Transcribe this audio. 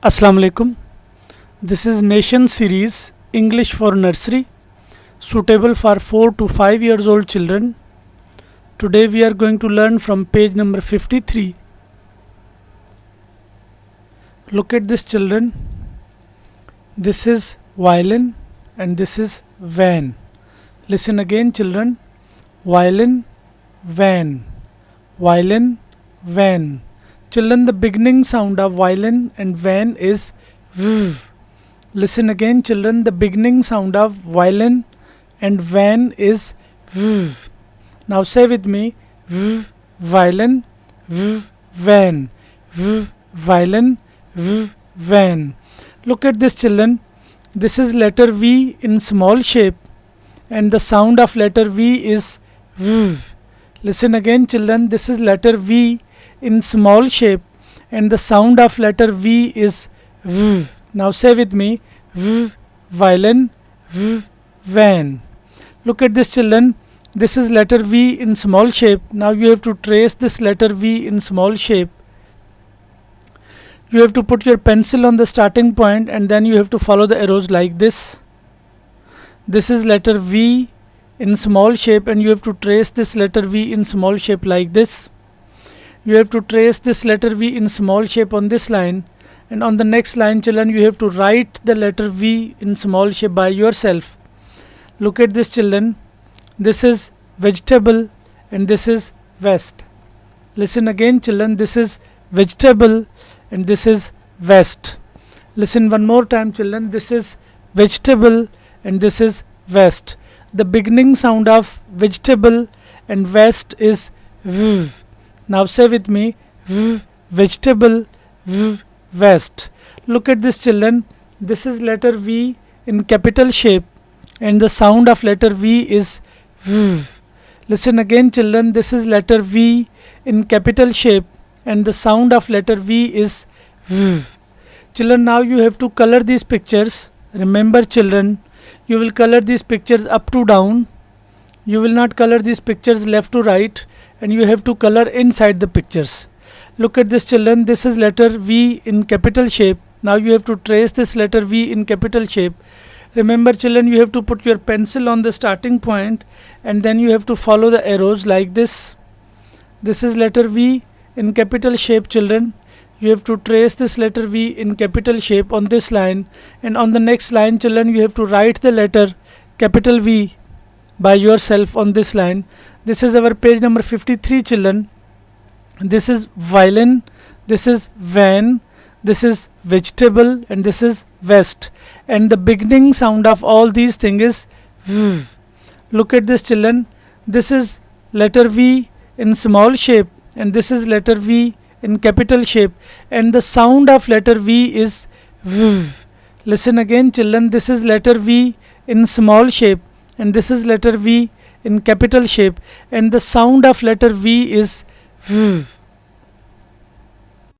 Assalamu alaikum. This is Nation series English for Nursery, suitable for 4 to 5 years old children. Today we are going to learn from page number 53. Look at this, children. This is violin and this is van. Listen again, children. Violin, van. Violin, van. Children, the beginning sound of violin and van is v. Listen again, children. The beginning sound of violin and van is v. Now say with me: v, violin, v, van, v, violin, v, van. Look at this, children. This is letter V in small shape and the sound of letter V is v. Listen again, children. This is letter V in small shape and the sound of letter V is v. Now say with me: v, violin, v, van. Look at this, children. This is letter V in small shape. Now you have to trace this letter V in small shape. You have to put your pencil on the starting point and then you have to follow the arrows like this. This is letter V in small shape and you have to trace this letter V in small shape like this. You have to trace this letter V in small shape on this line, and on the next line, children, you have to write the letter V in small shape by yourself. Look at this, children. This is vegetable and this is vest. Listen again, children. This is vegetable and this is vest. Listen one more time, children. This is vegetable and this is vest. The beginning sound of vegetable and vest is v. Now say with me: v, vegetable, v, vest. Look at this, children. This is letter V in capital shape and the sound of letter V is v. Listen again, children. This is letter V in capital shape and the sound of letter V is v. Children, now you have to color these pictures. Remember, children, you will color these pictures up to down. You will not color these pictures left to right, and you have to color inside the pictures. Look at this, children. This is letter V in capital shape. Now you have to trace this letter V in capital shape. Remember, children, you have to put your pencil on the starting point and then you have to follow the arrows like this. This is letter V in capital shape, children. You have to trace this letter V in capital shape on this line, and on the next line, children, you have to write the letter capital V by yourself on this line. This is our page number 53, children. This is violin, this is van, this is vegetable and this is vest, and the beginning sound of all these things is v. Look at this, children. This is letter V in small shape and this is letter V in capital shape and the sound of letter V is v. Listen again, children. This is letter V in small shape and this is letter V in capital shape and the sound of letter V is v.